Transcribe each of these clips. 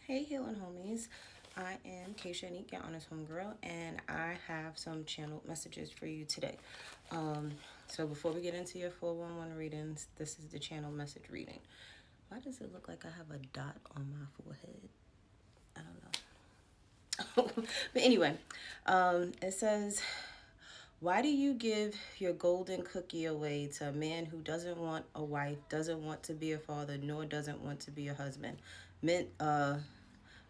Hey, healing homies. I am Keisha Anika, Honest Homegirl, and I have some channeled messages for you today. So before we get into your 411 readings, this is the channel message reading. Why does it look like I have a dot on my forehead? I don't know. But anyway, it says, why do you give your golden cookie away to a man who doesn't want a wife, doesn't want to be a father, nor doesn't want to be a husband?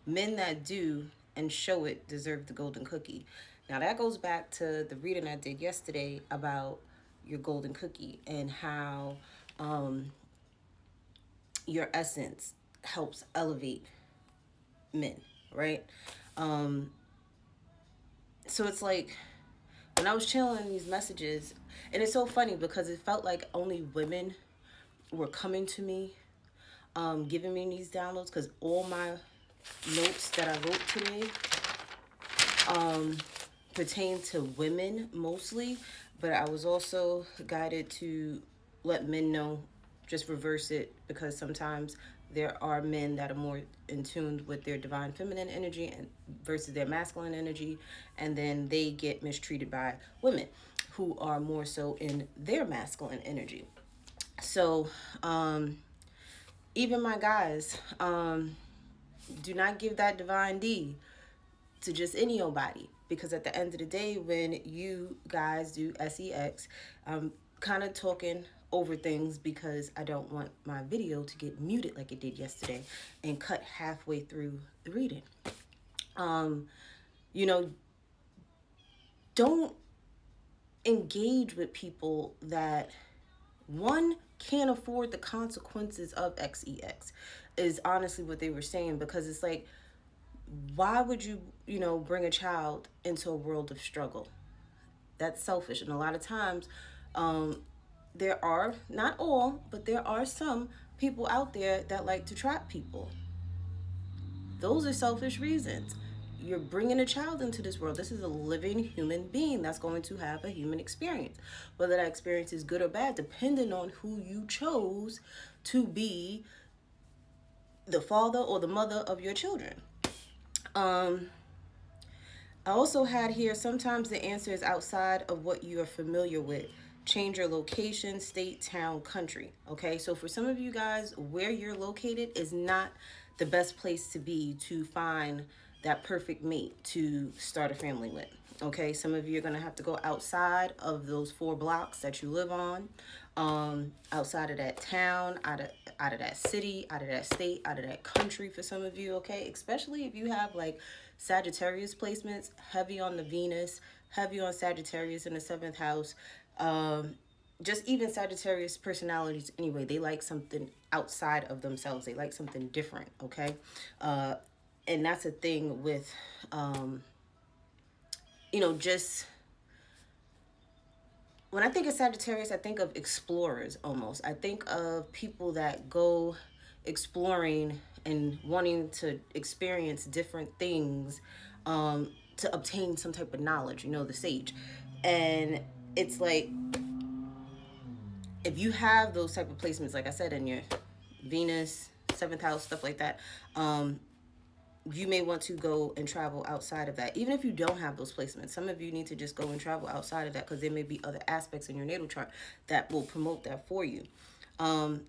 Men that do and show it deserve the golden cookie. Now that goes back to the reading I did yesterday about your golden cookie and how your essence helps elevate men, right? So it's like when I was channeling these messages, and it's so funny because it felt like only women were coming to me, giving me these downloads, because all my notes that I wrote today pertain to women mostly, but I was also guided to let men know, just reverse it, because sometimes there are men that are more in tune with their divine feminine energy and versus their masculine energy, and then they get mistreated by women who are more so in their masculine energy. So even my guys, do not give that divine D to just any old body, because at the end of the day, when you guys do sex, I'm kind of talking over things because I don't want my video to get muted like it did yesterday and cut halfway through the reading. You know, don't engage with people that, one, can't afford the consequences of sex, is honestly what they were saying, because it's like, why would you bring a child into a world of struggle? That's selfish. And a lot of times, there are, not all, but there are some people out there that like to trap people. Those are selfish reasons. You're bringing a child into this world. This is a living human being that's going to have a human experience. Whether that experience is good or bad, depending on who you chose to be the father or the mother of your children. I also had here, sometimes the answer is outside of what you are familiar with. Change your location, state, town, country. Okay, so for some of you guys, where you're located is not the best place to be to find that perfect mate to start a family with. Okay, some of you are going to have to go outside of those 4 blocks that you live on, outside of that town, out of that city, out of that state, out of that country for some of you, okay? Especially if you have like Sagittarius placements, heavy on the Venus, heavy on Sagittarius in the 7th house. Just even Sagittarius personalities anyway, they like something outside of themselves. They like something different, okay? And that's a thing with, just when I think of Sagittarius, I think of explorers almost. I think of people that go exploring and wanting to experience different things to obtain some type of knowledge, the sage. And it's like, if you have those type of placements, like I said, in your Venus, 7th house, stuff like that, you may want to go and travel outside of that. Even if you don't have those placements, some of you need to just go and travel outside of that, because there may be other aspects in your natal chart that will promote that for you.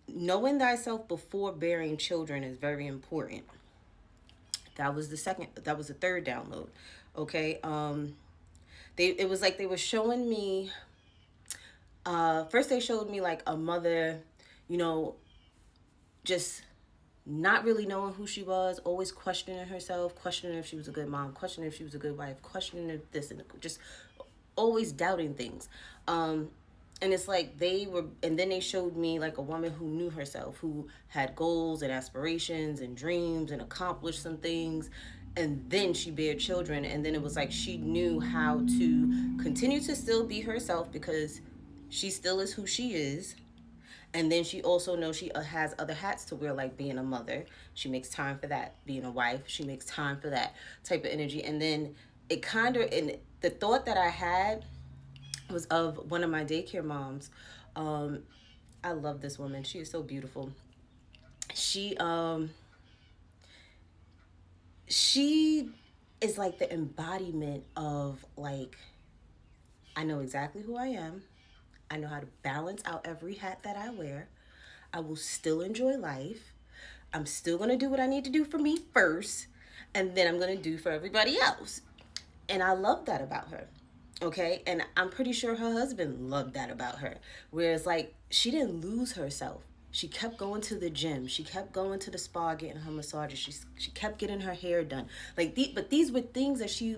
Knowing thyself before bearing children is very important. That was the 3rd download. Okay. It was like they were showing me, first they showed me like a mother, just not really knowing who she was, always questioning herself, questioning if she was a good mom, questioning if she was a good wife, questioning if this, and just always doubting things. And it's like and then they showed me like a woman who knew herself, who had goals and aspirations and dreams and accomplished some things. And then she bare children. And then it was like she knew how to continue to still be herself, because she still is who she is. And then she also knows she has other hats to wear, like being a mother. She makes time for that. Being a wife, she makes time for that type of energy. And then it kind of, and the thought that I had was of one of my daycare moms. I love this woman. She is so beautiful. She she is like the embodiment of like, I know exactly who I am. I know how to balance out every hat that I wear. I will still enjoy life. I'm still going to do what I need to do for me first, and then I'm going to do for everybody else. And I love that about her. Okay. And I'm pretty sure her husband loved that about her. Whereas, like, she didn't lose herself. She kept going to the gym. She kept going to the spa, getting her massages. She kept getting her hair done. But these were things that she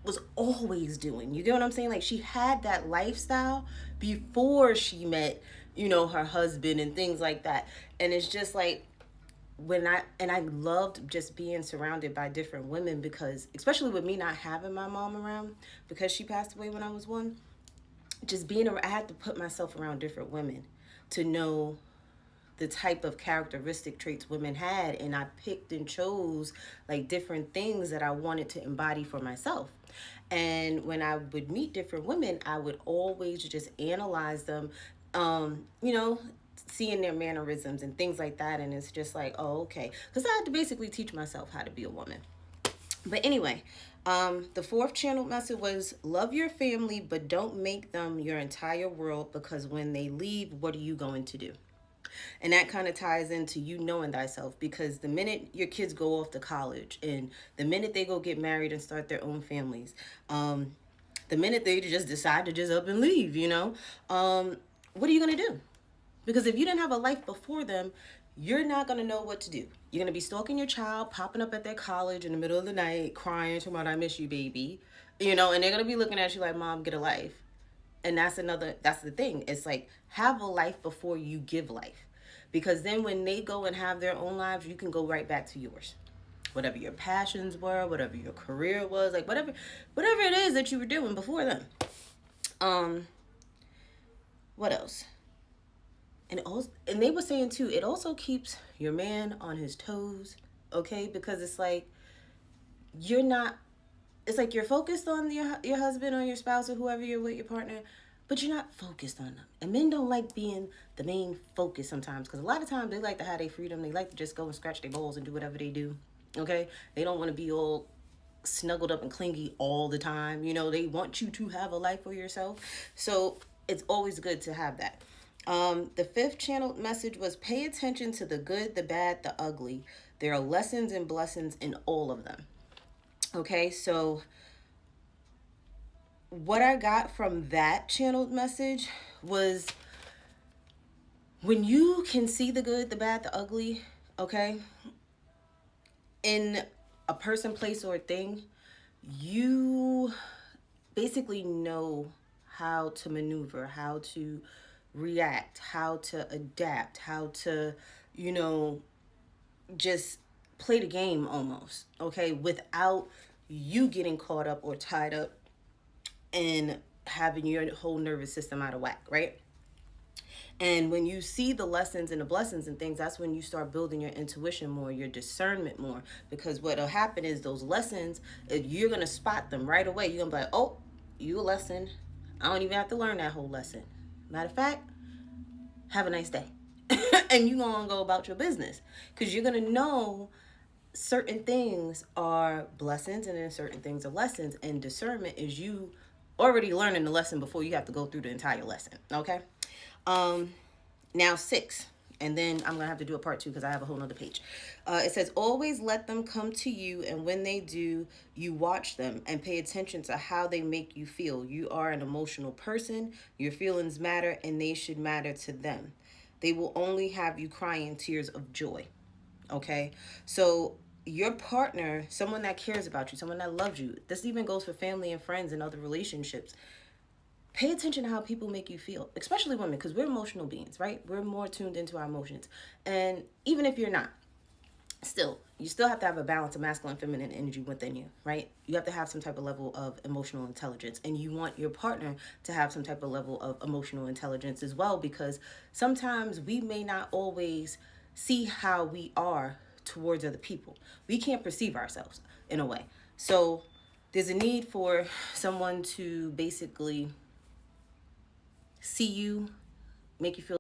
was always doing. You get what I'm saying? Like, she had that lifestyle before she met, her husband and things like that. And it's just like, I loved just being surrounded by different women, because especially with me not having my mom around, because she passed away when I was 1, just being around, I had to put myself around different women to know the type of characteristic traits women had, and I picked and chose like different things that I wanted to embody for myself. And when I would meet different women, I would always just analyze them, seeing their mannerisms and things like that. And it's just like, oh, okay, because I had to basically teach myself how to be a woman. But anyway, the 4th channel message was, love your family, but don't make them your entire world, because when they leave, what are you going to do? And that kind of ties into you knowing thyself, because the minute your kids go off to college, and the minute they go get married and start their own families, the minute they just decide to just up and leave, what are you going to do? Because if you didn't have a life before them, you're not going to know what to do. You're going to be stalking your child, popping up at their college in the middle of the night, crying, talking about, I miss you, baby. And they're going to be looking at you like, Mom, get a life. And that's the thing. It's like, have a life before you give life. Because then when they go and have their own lives, you can go right back to yours. Whatever your passions were, whatever your career was, like whatever it is that you were doing before them. What else? And they were saying too, it also keeps your man on his toes, okay? Because it's like, it's like you're focused on your husband or your spouse or whoever you're with, your partner, but you're not focused on them. And men don't like being the main focus sometimes, because a lot of times they like to have their freedom. They like to just go and scratch their balls and do whatever they do, okay? They don't want to be all snuggled up and clingy all the time. They want you to have a life for yourself. So it's always good to have that. The 5th channel message was, pay attention to the good, the bad, the ugly. There are lessons and blessings in all of them. Okay, so what I got from that channeled message was, when you can see the good, the bad, the ugly, okay, in a person, place, or thing, you basically know how to maneuver, how to react, how to adapt, how to, just play the game almost, okay, without you getting caught up or tied up and having your whole nervous system out of whack, right? And when you see the lessons and the blessings and things, that's when you start building your intuition more, your discernment more. Because what'll happen is those lessons, you're going to spot them right away. You're going to be like, oh, you a lesson. I don't even have to learn that whole lesson. Matter of fact, have a nice day. And you're going to go about your business, because you're going to know certain things are blessings and then certain things are lessons. And discernment is you already learning the lesson before you have to go through the entire lesson, okay? Now 6, and then I'm going to have to do a part 2 because I have a whole nother page. It says, always let them come to you, and when they do, you watch them and pay attention to how they make you feel. You are an emotional person. Your feelings matter, and they should matter to them. They will only have you crying tears of joy, okay? So your partner, someone that cares about you, someone that loves you, this even goes for family and friends and other relationships. Pay attention to how people make you feel, especially women, because we're emotional beings, right? We're more tuned into our emotions. And even if you're not, you still have to have a balance of masculine and feminine energy within you, right? You have to have some type of level of emotional intelligence, and you want your partner to have some type of level of emotional intelligence as well, because sometimes we may not always see how we are towards other people. We can't perceive ourselves in a way. So there's a need for someone to basically see you, make you feel